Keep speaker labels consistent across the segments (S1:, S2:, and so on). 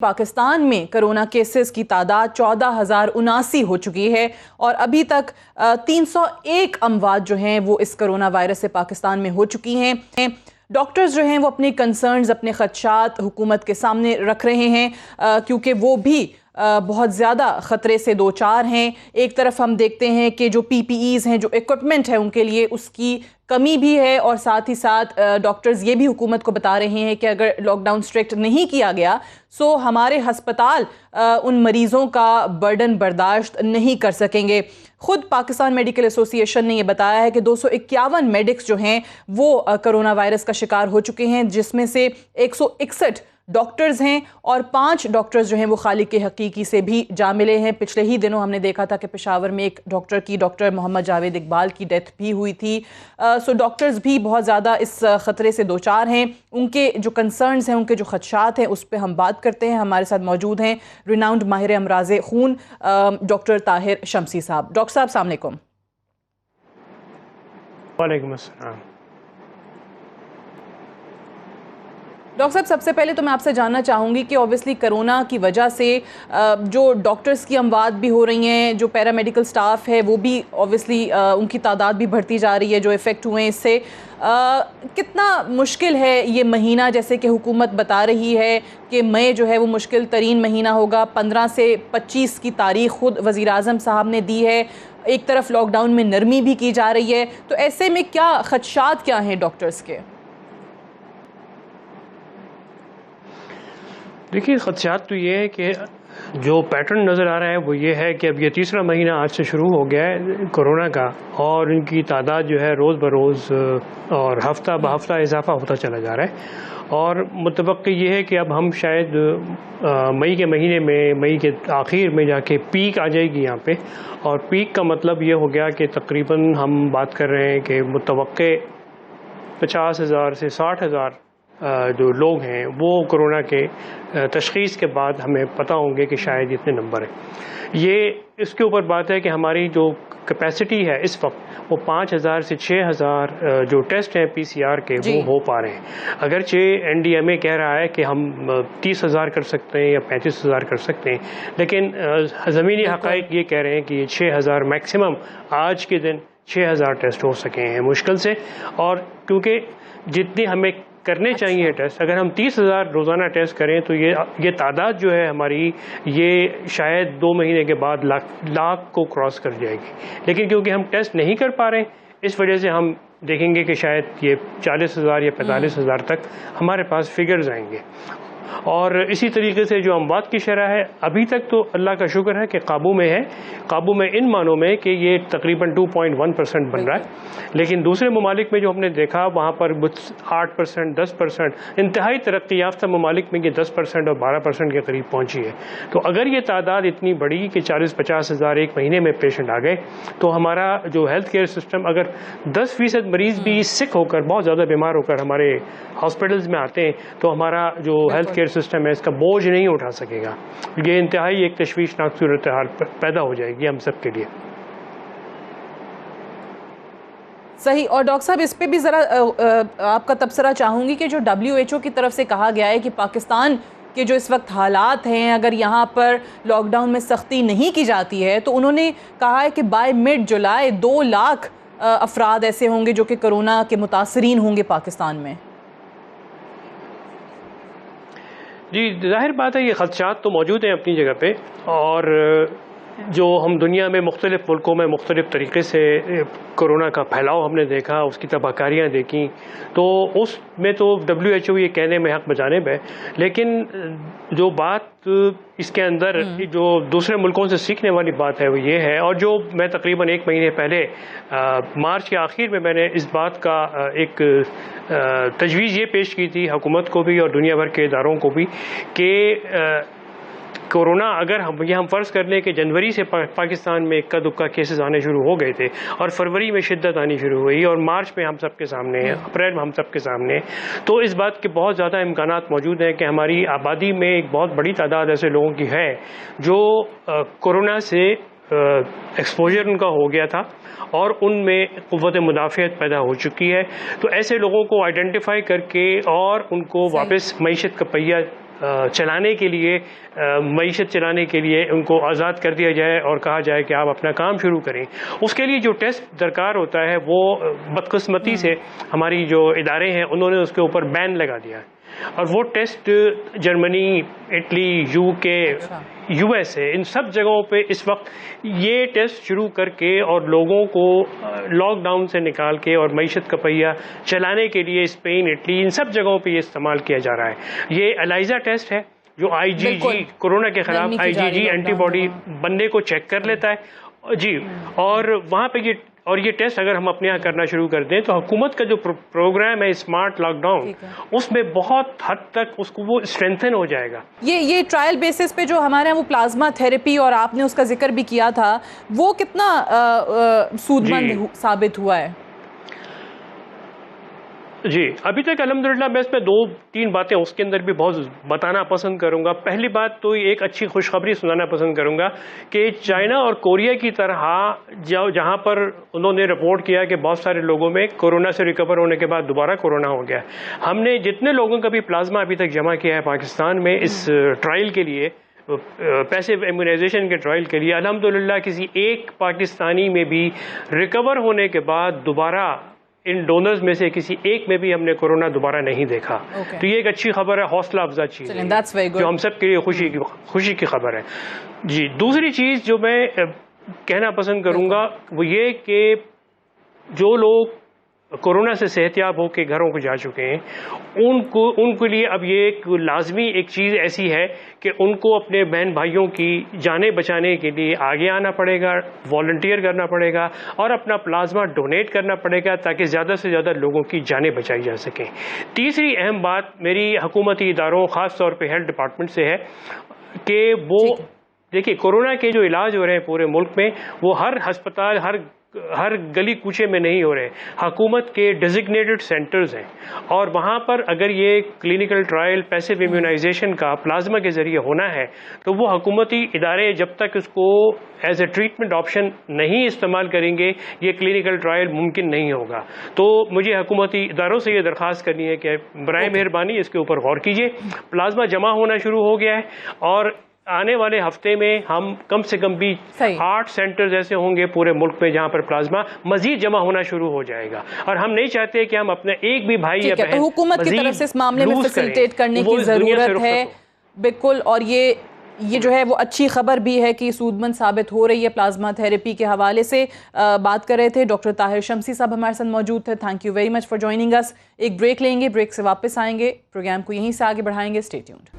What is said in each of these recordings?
S1: पाकिस्तान में corona cases की तादाद 14,079 हो चुकी है और अभी तक 301 अमवात जो हैं वो इस कोरोना वायरस से पाकिस्तान में हो चुकी हैं। डॉक्टर्स जो हैं वो अपने कंसर्न्स, अपने खदशात हुकूमत के सामने रख रहे हैं क्योंकि वो भी बहुत ज़्यादा ख़तरे से दो चार हैं। एक तरफ हम देखते हैं कि जो PPEs हैं, जो इक्विपमेंट है उनके लिए उसकी कमी भी है और साथ ही साथ डॉक्टर्स ये भी हुकूमत को बता रहे हैं कि अगर लॉकडाउन स्ट्रिक्ट नहीं किया गया सो हमारे हस्पताल उन मरीज़ों का बर्डन बर्दाश्त नहीं कर सकेंगे। खुद पाकिस्तान मेडिकल एसोसिएशन ने यह बताया है कि 251 मेडिक्स जो हैं वो कोरोना वायरस का शिकार हो चुके हैं, जिसमें से 161 डॉक्टर्स हैं और 5 डॉक्टर्स जो हैं वो खालिक के हकीकी से भी जा मिले हैं। पिछले ही दिनों हमने देखा था कि पेशावर में एक डॉक्टर मोहम्मद जावेद इकबाल की डेथ भी हुई थी। सो डॉक्टर्स भी बहुत ज़्यादा इस ख़तरे से दो चार हैं। उनके जो कंसर्न्स हैं, उनके जो खदशात हैं, उस पर हम बात करते हैं। हमारे साथ मौजूद हैं रिनाउंड माहिर अमराज़ खून डॉक्टर ताहिर शमसी साहब। डॉक्टर साहब अस्सलाम वालेकुम।
S2: वालेकुम अस्सलाम।
S1: डॉक्टर साहब, सबसे पहले तो मैं आपसे जानना चाहूँगी कि ऑब्वियसली कोरोना की वजह से जो डॉक्टर्स की अमवात भी हो रही हैं, जो पैरामेडिकल स्टाफ है वो भी ऑब्वियसली उनकी तादाद भी बढ़ती जा रही है जो इफ़ेक्ट हुए हैं इससे। कितना मुश्किल है ये महीना, जैसे कि हुकूमत बता रही है कि मई जो है वो मुश्किल तरीन महीना होगा। 15 से 25 की तारीख खुद वज़ीर आज़म साहब ने दी है। एक तरफ लॉकडाउन में नरमी भी की जा रही है, तो ऐसे में क्या खदशात क्या हैं डॉक्टर्स के?
S2: देखिए, ख़दशात तो ये है कि जो पैटर्न नज़र आ रहा है वो ये है कि अब ये तीसरा महीना आज से शुरू हो गया है कोरोना का, और इनकी तादाद जो है रोज़ बरोज़ और हफ्ता ब हफ्ता इजाफा होता चला जा रहा है। और मुतवक्की ये है कि अब हम शायद मई के महीने में, मई के आखिर में जाके पीक आ जाएगी यहाँ पे। और पीक का मतलब ये हो गया कि तकरीबन हम बात कर रहे हैं कि मुतवक्के 50,000 से 60,000 जो लोग हैं वो कोरोना के तशख़ीस के बाद हमें पता होंगे कि शायद इतने नंबर हैं। ये इसके ऊपर बात है कि हमारी जो कैपेसिटी है इस वक्त वो 5,000 से 6,000 जो टेस्ट हैं PCR के वो हो पा रहे हैं। अगरचे NDMA कह रहा है कि हम 30,000 कर सकते हैं या 35,000 कर सकते हैं, लेकिन ज़मीनी हक़ाइक़ ये कह रहे हैं कि 6,000 मैक्सिमम आज के दिन 6,000 टेस्ट हो सके हैं मुश्किल से। और क्योंकि जितनी हमें करने चाहिए टेस्ट, अगर हम 30,000 रोज़ाना टेस्ट करें तो ये तादाद जो है हमारी, ये शायद 2 महीने के बाद लाख को क्रॉस कर जाएगी। लेकिन क्योंकि हम टेस्ट नहीं कर पा रहे, इस वजह से हम देखेंगे कि शायद ये 40,000 या 45,000 तक हमारे पास फिगर्स आएंगे। और इसी तरीके से जो अमवात की शरह है अभी तक तो अल्लाह का शुक्र है कि काबू में है। काबू में इन मानों में कि ये तकरीबन 2.1% बन रहा है, लेकिन दूसरे ममालिक में जो हमने देखा वहाँ पर 8%, 10%, इंतहाई तरक्की याफ्ता ममालिक में ये 10% और 12% के करीब पहुँची है। तो अगर ये तादाद इतनी बड़ी कि 40-50 हज़ार एक महीने में पेशेंट आ गए, तो हमारा जो हेल्थ केयर सिस्टम, अगर 10% मरीज़ भी सिक होकर, बहुत ज़्यादा बीमार होकर हमारे हॉस्पिटल्स में आते हैं, तो हमारा जो हेल्थ केयर सिस्टम है इसका बोझ नहीं उठा सकेगा। ये इंतहाई एक तशवीशनाक सूरत हाल पैदा हो जाएगी हम सब के लिए।
S1: सही। और डॉक्टर साहब, इस पे भी ज़रा आपका तबसरा चाहूँगी कि जो WHO की तरफ से कहा गया है कि पाकिस्तान के जो इस वक्त हालात हैं, अगर यहाँ पर लॉकडाउन में सख्ती नहीं की जाती है तो उन्होंने कहा है कि बाय मिड जुलाई 2 लाख अफराद ऐसे होंगे जो कि कोरोना के मुतासरीन होंगे पाकिस्तान में।
S2: जी, जाहिर बात है ये खदशात तो मौजूद हैं अपनी जगह पे, और जो हम दुनिया में मुख्तलिफ़ मुल्कों में मुख्तलिफ़ तरीके से कोरोना का फैलाव हमने देखा, उसकी तबाहकारियाँ देखी, तो उसमें तो WHO ये कहने में हक़ बजानिब है। लेकिन जो बात इसके अंदर जो दूसरे मुल्कों से सीखने वाली बात है वो ये है, और जो मैं तकरीबन 1 महीने पहले मार्च के आखिर में मैंने इस बात का एक तजवीज़ ये पेश की थी हुकूमत को भी और दुनिया भर के इदारों को भी कि कोरोना, अगर हम फ़र्ज़ कर लें कि जनवरी से पाकिस्तान में इक्का दुक्का केसेस आने शुरू हो गए थे और फरवरी में शिद्दत आनी शुरू हुई और मार्च में हम सब के सामने है, अप्रैल में हम सब के सामने है, तो इस बात के बहुत ज़्यादा इम्कानात मौजूद हैं कि हमारी आबादी में एक बहुत बड़ी तादाद ऐसे लोगों की है जो कोरोना से एक्सपोजर उनका हो गया था और उनमें क़ुव्वत मुदाफ़ियत पैदा हो चुकी है। तो ऐसे लोगों को आइडेंटिफाई करके और उनको वापस मईशत का पहिया चलाने के लिए, मईशत चलाने के लिए उनको आज़ाद कर दिया जाए और कहा जाए कि आप अपना काम शुरू करें। उसके लिए जो टेस्ट दरकार होता है वो बदकिस्मती से हमारी जो इदारे हैं उन्होंने उसके ऊपर बैन लगा दिया और वो test Germany, Italy, UK, USA, इन सब जगहों पे इस वक्त ये टेस्ट शुरू करके और लोगों को लॉकडाउन से निकाल के और मईशत का पहिया चलाने के लिए स्पेन, इटली, इन सब जगहों पे ये इस्तेमाल किया जा रहा है। ये एलाइजा टेस्ट है जो आईजीजी, कोरोना के खिलाफ आईजीजी एंटीबॉडी बनने को चेक कर लेता है जी। और वहाँ पे ये टेस्ट अगर हम अपने यहाँ करना शुरू कर दें तो हुकूमत का जो प्रोग्राम है स्मार्ट लॉकडाउन, उसमें बहुत हद तक उसको वो स्ट्रेंथन हो जाएगा।
S1: ये ट्रायल बेसिस पे जो हमारे यहाँ वो प्लाज्मा थेरेपी और आपने उसका जिक्र भी किया था, वो कितना सूदमंद साबित हुआ है?
S2: जी, अभी तक अल्हम्दुलिल्लाह मैं इसमें 2-3 बातें उसके अंदर भी बहुत बताना पसंद करूंगा। पहली बात तो एक अच्छी खुशखबरी सुनाना पसंद करूंगा कि चाइना और कोरिया की तरह जहां पर उन्होंने रिपोर्ट किया कि बहुत सारे लोगों में कोरोना से रिकवर होने के बाद दोबारा कोरोना हो गया, हमने जितने लोगों का भी प्लाज्मा अभी तक जमा किया है पाकिस्तान में इस ट्रायल के लिए, पैसिव इम्यूनाइजेशन के ट्रायल के लिए, अल्हम्दुलिल्लाह किसी एक पाकिस्तानी में भी रिकवर होने के बाद दोबारा इन डोनर्स में से किसी एक में भी हमने कोरोना दोबारा नहीं देखा। तो ये एक अच्छी खबर है, हौसला अफजा चीज़ है जो हम सब के लिए खुशी की खबर है जी। दूसरी चीज़ जो मैं कहना पसंद करूंगा वो ये कि जो लोग कोरोना से सेहतयाब होकर घरों को जा चुके हैं उनके लिए अब ये एक लाजमी एक चीज़ ऐसी है कि उनको अपने बहन भाइयों की जानें बचाने के लिए आगे आना पड़ेगा, वॉलंटियर करना पड़ेगा और अपना प्लाज्मा डोनेट करना पड़ेगा ताकि ज़्यादा से ज़्यादा लोगों की जानें बचाई जा सकें। तीसरी अहम बात मेरी हुकूमती इदारों ख़ास तौर पे हेल्थ डिपार्टमेंट से है कि वो देखिए कोरोना के जो इलाज हो रहे हैं पूरे मुल्क में वो हर अस्पताल, हर गली कूचे में नहीं हो रहे। हुकूमत के डेजिग्नेटेड सेंटर्स हैं और वहाँ पर अगर ये क्लिनिकल ट्रायल पैसिव इम्यूनाइजेशन का प्लाज्मा के ज़रिए होना है तो वो हुकूमती इदारे जब तक इसको एज ए ट्रीटमेंट ऑप्शन नहीं इस्तेमाल करेंगे ये क्लिनिकल ट्रायल मुमकिन नहीं होगा। तो मुझे हुकूमती इदारों से ये दरख्वास्त करनी है कि बराए मेहरबानी इसके ऊपर गौर कीजिए। प्लाज्मा जमा होना शुरू हो गया है और आने वाले हफ्ते में हम कम से कम भी 8 सेंटर्स ऐसे होंगे पूरे मुल्क में जहां पर प्लाज्मा मजीद जमा होना शुरू हो जाएगा और हम नहीं चाहते कि हम अपने एक भी भाई या बहन,
S1: तो हुकूमत की तरफ से इस मामले में फैसिलिटेट करने की जरूरत है बिल्कुल। और ये जो है वो अच्छी खबर भी है कि सूदमंद साबित हो रही है प्लाज्मा थेरेपी के हवाले से। बात कर रहे थे डॉक्टर ताहिर शम्सी साहब हमारे साथ मौजूद थे। Thank you very much for joining us. एक ब्रेक लेंगे, ब्रेक से वापस आएंगे, प्रोग्राम को यहीं से आगे बढ़ाएंगे। Stay tuned.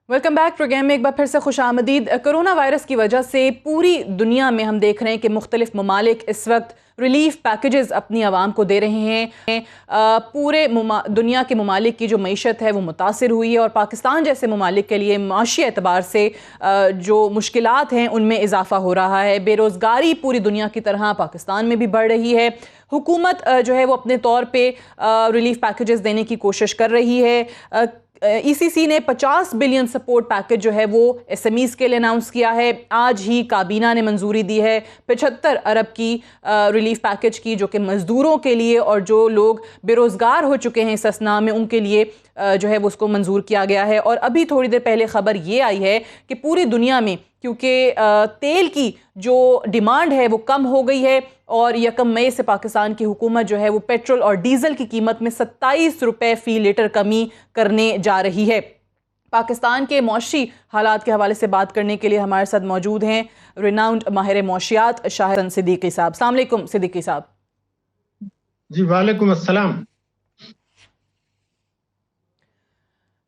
S1: Welcome back. Programme में एक बार फिर से खुश आमदीद। कोरोना वायरस की वजह से पूरी दुनिया में हम देख रहे हैं कि मुख्तलिफ ममालिक इस वक्त रिलीफ पैकेजेस अपनी आवाम को दे रहे हैं। पूरे दुनिया के ममालिक की जो मईशत है वो मुतासिर हुई है और पाकिस्तान जैसे ममालिक के लिए माशी एतबार से जो मुश्किलात हैं उनमें इजाफा हो रहा है। बेरोज़गारी पूरी दुनिया की तरह पाकिस्तान में भी बढ़ रही है। हुकूमत जो है वो अपने तौर पे रिलीफ पैकेजेस देने की कोशिश कर रही है। ईसीसी ने 50 बिलियन सपोर्ट पैकेज जो है वो एसएमईज के लिए अनाउंस किया है। आज ही काबीना ने मंजूरी दी है 75 अरब की रिलीफ पैकेज की, जो कि मजदूरों के लिए और जो लोग बेरोजगार हो चुके हैं इस असना में उनके लिए जो है वो उसको मंजूर किया गया है। और अभी थोड़ी देर पहले खबर ये आई है कि पूरी दुनिया में क्योंकि तेल की जो डिमांड है वो कम हो गई है और 1 मई से पाकिस्तान की हुकूमत जो है वो पेट्रोल और डीजल की कीमत में 27 रुपए फी लीटर कमी करने जा रही है। पाकिस्तान के मौशी हालात के हवाले से बात करने के लिए हमारे साथ मौजूद हैं रिनाउंड माहिर मौशियात शाहिद सिद्दीकी साहब। अस्सलाम वालेकुम सिद्दीकी साहब।
S3: जी वालेकुम अस्सलाम।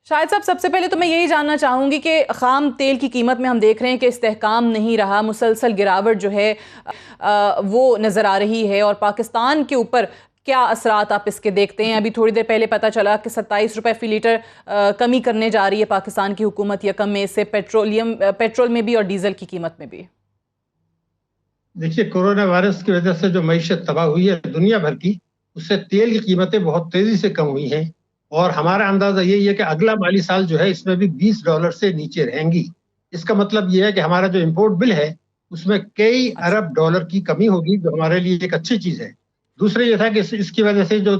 S1: शाहिद साहब, सबसे पहले तो मैं यही जानना चाहूँगी कि ख़ाम तेल की कीमत में हम देख रहे हैं कि इस्तेहकाम नहीं रहा, मुसलसल गिरावट जो है वो नज़र आ रही है और पाकिस्तान के ऊपर क्या असरात आप इसके देखते हैं? अभी थोड़ी देर पहले पता चला कि 27 रुपए फी लीटर कमी करने जा रही है पाकिस्तान की हुकूमत 1 मई से पेट्रोल में भी और डीजल की कीमत में भी।
S3: देखिए, कोरोना वायरस की वजह से जो मईशत तबाह हुई है दुनिया भर की, उससे तेल की कीमतें बहुत तेजी से कम हुई हैं और हमारा अंदाजा यही है कि अगला माली साल जो है इसमें भी $20 से नीचे रहेंगी। इसका मतलब ये है कि हमारा जो इम्पोर्ट बिल है उसमें कई अरब डॉलर की कमी होगी, जो हमारे लिए एक अच्छी चीज है। दूसरा ये था कि इसकी वजह से जो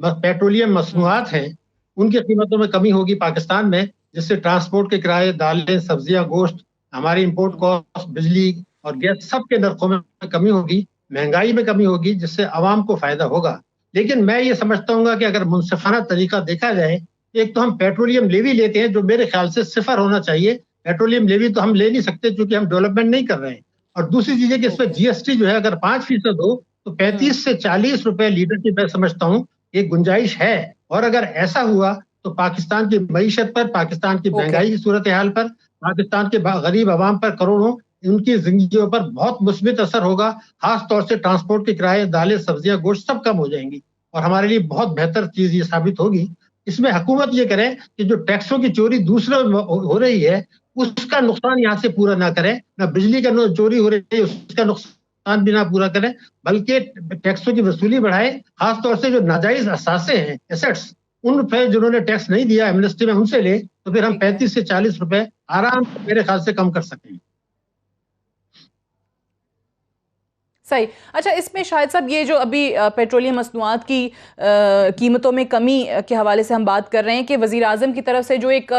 S3: पेट्रोलियम मसनूआत हैं उनकी कीमतों में कमी होगी पाकिस्तान में, जिससे ट्रांसपोर्ट के किराए, दालें, सब्जियां, गोश्त, हमारी इम्पोर्ट कॉस्ट, बिजली और गैस सबके नरखों में कमी होगी, महंगाई में कमी होगी, जिससे आवाम को फायदा होगा। लेकिन मैं ये समझता हूँ कि अगर मुनसिफाना तरीका देखा जाए, एक तो हम पेट्रोलियम लेवी लेते हैं जो मेरे ख्याल से सिफर होना चाहिए। पेट्रोलियम लेवी तो हम ले नहीं सकते क्योंकि हम डेवलपमेंट नहीं कर रहे हैं। और दूसरी चीज है कि इसमें जीएसटी जो है अगर 5% हो तो 35 से 40 रुपए लीटर की मैं समझता हूँ एक गुंजाइश है। और अगर ऐसा हुआ तो पाकिस्तान की मईशत पर, पाकिस्तान की महंगाई की सूरत हाल पर, पाकिस्तान के गरीब आवाम पर, करोड़ों उनकी जिंदगियों पर बहुत मुस्बित असर होगा। खास तौर से ट्रांसपोर्ट के किराए, दालें, सब्जियां, गोश्त सब कम हो जाएंगी और हमारे लिए बहुत बेहतर चीज ये साबित होगी। इसमें हुकूमत ये करे कि जो टैक्सों की चोरी दूसरे हो रही है उसका नुकसान यहाँ से पूरा ना करे, ना बिजली का चोरी हो रही है उसका नुकसान भी ना पूरा करे, बल्कि टैक्सों की वसूली बढ़ाए। खासतौर से जो नाजायज असासे हैं, एसेट्स, उन पे जिन्होंने टैक्स नहीं दिया एमनेस्टी में उनसे ले, तो फिर हम 35 से 40 रुपए आराम से मेरे ख्याल से कम कर सकेंगे।
S1: सही। अच्छा, इसमें शायद साहब ये जो अभी पेट्रोलियम मसनूआत की कीमतों में कमी के हवाले से हम बात कर रहे हैं कि वज़ीर आज़म की तरफ से जो एक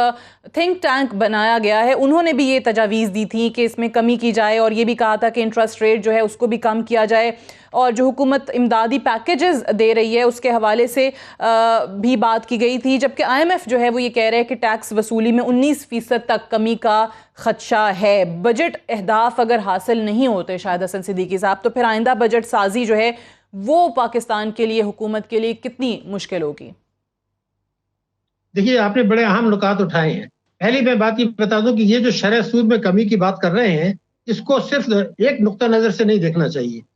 S1: थिंक टैंक बनाया गया है उन्होंने भी ये तजावीज़ दी थी कि इसमें कमी की जाए और ये भी कहा था कि इंटरेस्ट रेट जो है उसको भी कम किया जाए और जो हुकूमत इमदादी पैकेजेस दे रही है उसके हवाले से भी बात की गई थी। जबकि IMF जो है वो ये कह रहे हैं कि टैक्स वसूली में 19% तक कमी का खदशा है। बजट अहदाफ अगर हासिल नहीं होते शायद हसन सिद्दीकी साहब, तो फिर आइंदा बजट साजी जो है वो पाकिस्तान के लिए, हुकूमत के लिए कितनी मुश्किल होगी?
S3: देखिए, आपने बड़े अहम नुकात उठाए हैं। पहली मैं बात ये बता दूं कि ये जो शरह सूद में कमी की बात कर रहे हैं इसको सिर्फ एक नुक्ता नजर से नहीं देखना चाहिए।